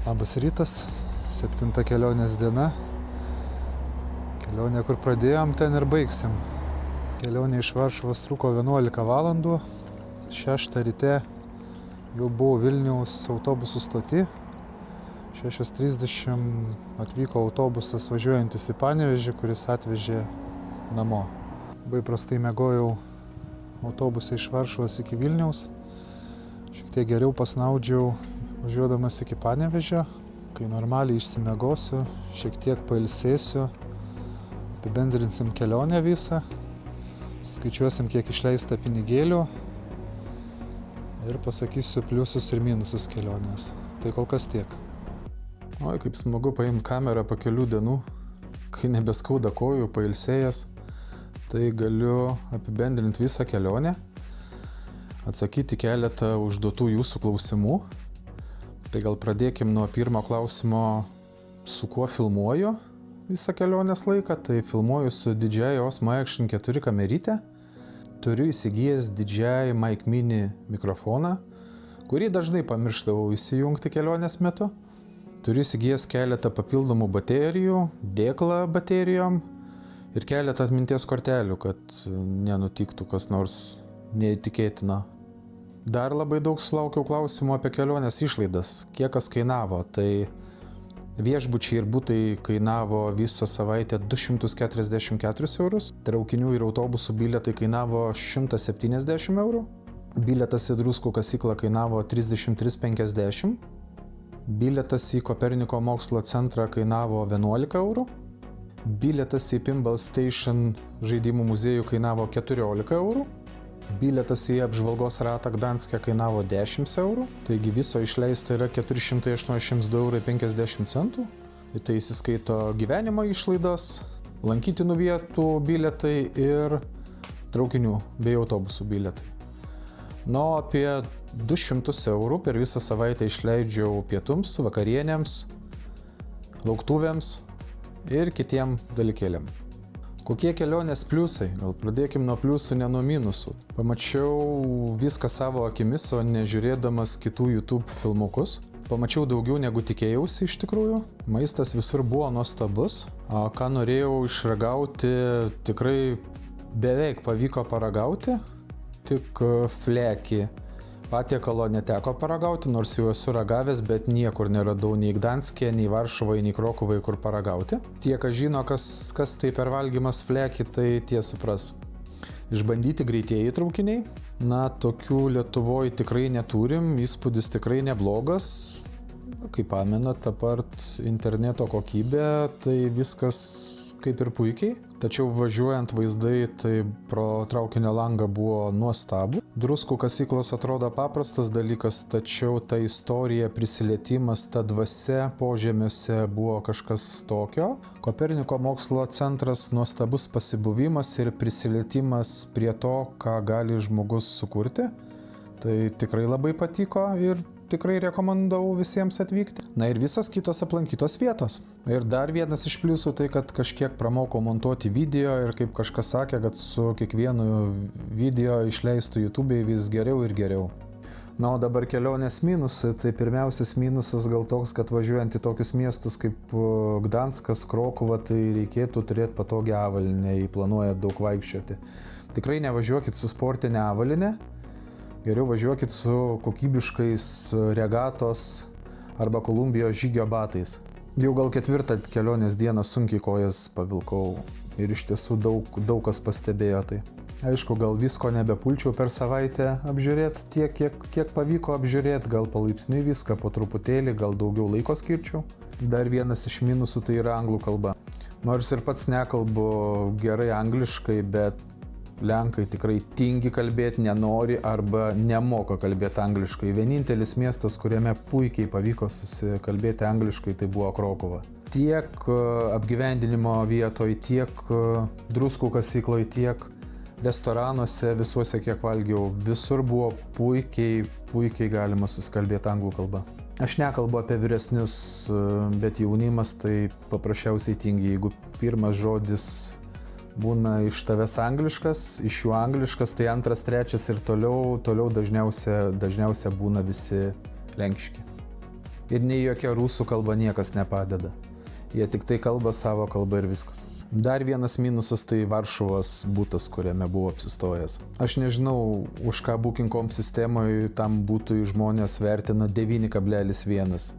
Labas rytas, 7 kelionės diena. Kelionė, kur pradėjom, ten ir baigsim. Kelionė iš Varšuvos truko 11 valandų. 6 ryte jau buvau Vilniaus autobusų stoty. 6:30 atvyko autobusas važiuojantis į Panevėžį, kuris atvežė namo. Labai prastai miegojau autobuse iš Varšuvos iki Vilniaus. Šiek tiek geriau pasnaudžiau važiuodamas iki Panevėžio, kai normaliai išsimiegosiu, šiek tiek pailsėsiu, apibendrinsim kelionę visą, skaičiuosim, kiek išleista pinigėlių ir pasakysiu pliusus ir minusus kelionės. Tai kol kas tiek. Oi, kaip smagu paimti kamerą po kelių dienų, kai nebeskauda kojų, pailsėjęs, tai galiu apibendrinti visą kelionę, atsakyti keletą užduotų jūsų klausimų. Tai gal pradėkim nuo pirmo klausimo, su kuo filmuoju visą kelionės laiką. Tai filmuoju su DJI Osmo Action 4 kamerytė. Turiu įsigijęs DJI Mic Mini mikrofoną, kurį dažnai pamiršdavau įsijungti kelionės metu. Turiu įsigijęs keletą papildomų baterijų, dėklą baterijom ir keletą atminties kortelių, kad nenutiktų kas nors neįtikėtino. Dar labai daug sulaukiau klausimų apie kelionės išlaidas, kiek kas kainavo. Tai viešbučiai ir butai kainavo visą savaitę 244 eurus, traukinių ir autobusų bilietai kainavo 170 eurų, bilietas į Druskų kasyklą kainavo 33,50, bilietas į Koperniko mokslo centrą kainavo 11 eurų, bilietas į Pinball Station žaidimų muziejų kainavo 14 eurų, bilietas į apžvalgos ratą Gdanske kainavo 10 eurų, taigi viso išleista yra 482,50 eurų. Tai įsiskaito gyvenimo išlaidos, lankytinų vietų bilietai ir traukinių bei autobusų bilietai. Nu, apie 200 eurų per visą savaitę išleidžiau pietums, vakarienėms, lauktuvėms ir kitiem dalykėliam. Kokie kelionės pliusai? Gal pradėkim nuo pliusų, ne nuo minusų. Pamačiau viską savo akimis, o nežiūrėdamas kitų YouTube filmukus. Pamačiau daugiau negu tikėjausi iš tikrųjų. Maistas visur buvo nuostabus. Ką norėjau išragauti, tikrai beveik pavyko paragauti. Tik fleki patiekalo neteko paragauti, nors jau esu ragavęs, bet niekur neradau nei Gdanske, nei Varšuvai, nei Krokuvai, kur paragauti. Tie, kas žino, kas tai per valgymas fleki, tai tie supras. Išbandyti greitieji traukiniai. Na, tokių Lietuvoje tikrai neturim, įspūdis tikrai neblogas. Kaip pamenat, apart interneto kokybė, tai viskas kaip ir puikiai. Tačiau važiuojant vaizdai, tai pro traukinio langą buvo nuostabu. Druskų kasyklos atrodo paprastas dalykas, tačiau ta istorija, prisilietimas, ta dvasia požemiuose buvo kažkas tokio. Koperniko mokslo centras nuostabus pasibuvimas ir prisilietimas prie to, ką gali žmogus sukurti. Tai tikrai labai patiko ir tikrai rekomendavau visiems atvykti. Na ir visos kitos aplankytos vietos. Ir dar vienas iš pliusų tai, kad kažkiek pramokau montuoti video ir kaip kažkas sakė, kad su kiekvienu video išleistų YouTube'ai vis geriau ir geriau. Na, o dabar kelionės minusai. Tai pirmiausias minusas gal toks, kad važiuojant į tokius miestus kaip Gdanskas, Krokuva, tai reikėtų turėti patogią avalynę, jei planuojat daug vaikščioti. Tikrai nevažiuokit su sportinė avalinė. Geriau važiuokit su kokybiškais regatos arba Kolumbijos žygio batais. Jau gal 4 kelionės dieną sunkiai kojas pavilkau ir iš tiesų daug kas pastebėjo tai. Aišku, gal visko nebepulčiau per savaitę apžiūrėti tiek, kiek pavyko apžiūrėti, gal palaipsniui viską po truputėlį, gal daugiau laiko skirčiau. Dar vienas iš minusų tai yra anglų kalba. Nors ir pats nekalbu gerai angliškai, bet Lenkai tikrai tingi kalbėti, nenori arba nemoka kalbėti angliškai. Vienintelis miestas, kuriame puikiai pavyko susikalbėti angliškai, tai buvo Krokuva. Tiek apgyvendinimo vietoje, tiek Druskų kasykloje, tiek restoranuose, visuose kiek valgiau, visur buvo puikiai galima susikalbėti anglų kalba. Aš nekalbu apie vyresnius, bet jaunimas tai paprasčiausiai tingi. Jeigu pirmas žodis būna iš tavęs angliškas, iš jų angliškas, tai antras, trečias ir toliau dažniausia būna visi lenkiški. Ir nei jokia rusų kalba niekas nepadeda. Jie tik tai kalba savo kalbą ir viskas. Dar vienas minusas tai Varšuvos butas, kuriame buvo apsistojęs. Aš nežinau, už ką Booking.com sistemoje tam būtų žmonės vertina 9,1.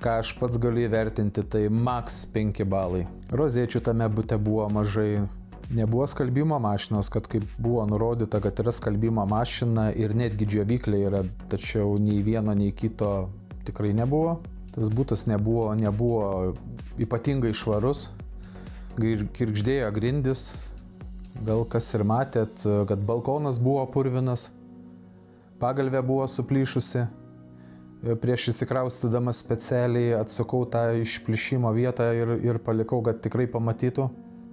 Ką aš pats galiu įvertinti, tai max 5 balai. Rozėčių tame bute buvo mažai. Nebuvo skalbimo mašinos, kad kaip buvo nurodyta, kad yra skalbimo mašina ir netgi džiovyklė yra, tačiau nei vieno, nei kito tikrai nebuvo. Tas butas nebuvo ypatingai švarus, kirgždėjo grindis, gal kas ir matėt, kad balkonas buvo purvinas, pagalvė buvo suplyšusi. Prieš įsikraustydamas specialiai atsukau tą išplyšimo vietą ir palikau, kad tikrai pamatytų.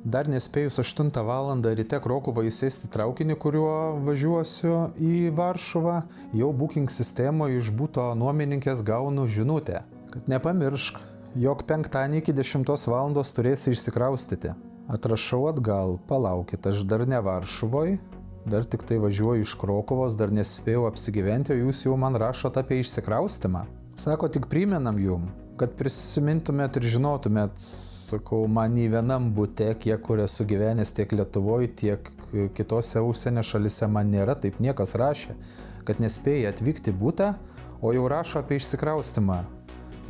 Dar nespėjus 8 valandą ryte Krokuvą įsėsti traukinį, kuriuo važiuosiu į Varšuvą, jau Booking sistemoje iš buto nuomininkės gaunu žinutę, kad nepamiršk, jog penktadienį iki 10 valandos turėsi išsikraustyti. Atrašau atgal, palaukit, aš dar ne Varšuvoj, dar tik tai važiuoju iš Krokuvos, dar nespėjau apsigyventi, o jūs jau man rašot apie išsikraustimą. Sako, tik primenam jum, kad prisimintumėt ir žinotumėt, sakau, man nei vienam bute, kiek kur esu gyvenęs tiek Lietuvoje, tiek kitose užsienio šalise man nėra, taip niekas rašė, kad nespėjai atvykti butą, o jau rašo apie išsikraustimą.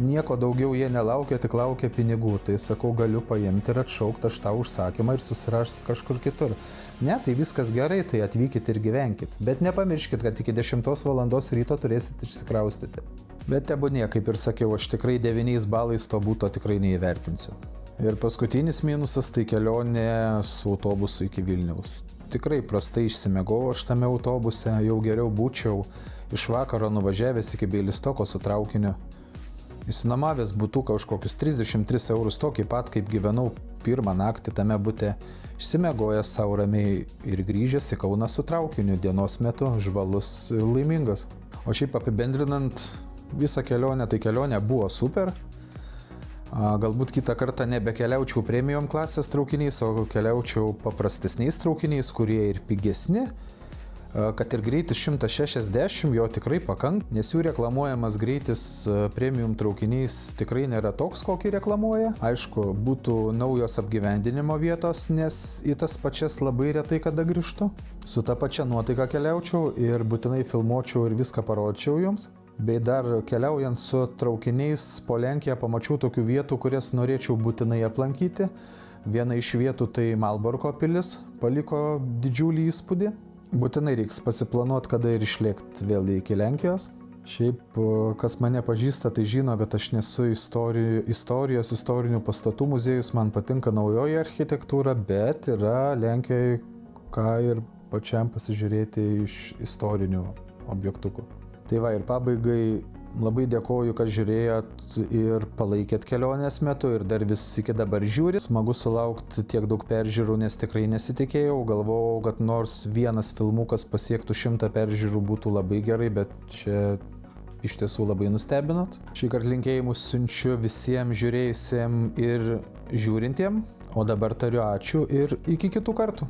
Nieko daugiau jie nelaukia, tik laukia pinigų, tai sakau, galiu paimti ir atšaukti aš tą užsakymą ir susirasti kažkur kitur. Ne, tai viskas gerai, tai atvykit ir gyvenkit, bet nepamirškit, kad iki 10 valandos ryto turėsit išsikraustyti. Bet tebūnie, kaip ir sakiau, aš tikrai 9 balais to buto tikrai neįvertinsiu. Ir paskutinis minusas tai kelionė su autobusu iki Vilniaus. Tikrai prastai išsimiegojau aš tame autobuse, jau geriau būčiau iš vakaro nuvažiavęs iki Bialystoko su traukiniu. Išsinuomavęs butuką už kokius 33 eurus, tokį pat kaip gyvenau pirmą naktį tame bute, išsimiegojęs savo ramiai ir grįžęs į Kauną su traukiniu dienos metu, žvalus ir laimingas. O šiaip apibendrinant visą kelionę, tai kelionė buvo super. Galbūt kitą kartą nebekeliaučiau premium klasės traukiniais, o keliaučiau paprastesniais traukiniais, kurie ir pigesni. Kad ir greitis 160, jo tikrai pakank, nes jų reklamuojamas greitis premium traukiniais tikrai nėra toks, kokį reklamuoja. Aišku, būtų naujos apgyvendinimo vietos, nes į tas pačias labai retai kada grįžtu. Su ta pačia nuotaika keliaučiau ir būtinai filmuočiau ir viską parodyčiau jums. Bei dar keliaujant su traukiniais po Lenkiją pamačiau tokių vietų, kurias norėčiau būtinai aplankyti. Viena iš vietų tai Malborko pilis, paliko didžiulį įspūdį. Būtinai reiks pasiplanuoti, kada ir išlėkti vėl iki Lenkijos. Šiaip, kas mane pažįsta, tai žino, kad aš nesu istorinių pastatų muziejus, man patinka naujoji architektūra, bet yra Lenkijoje ką ir pačiam pasižiūrėti iš istorinių objektukų. Tai va, ir pabaigai labai dėkoju, kad žiūrėjot ir palaikėt kelionės metu ir dar vis iki dabar žiūri. Smagu sulaukti tiek daug peržiūrų, nes tikrai nesitikėjau. Galvojau, kad nors vienas filmukas pasiektų 100 peržiūrų būtų labai gerai, bet čia iš tiesų labai nustebinot. Šįkart linkėjimus siunčiu visiems žiūrėjusiem ir žiūrintiem, o dabar tariu ačiū ir iki kitų kartų.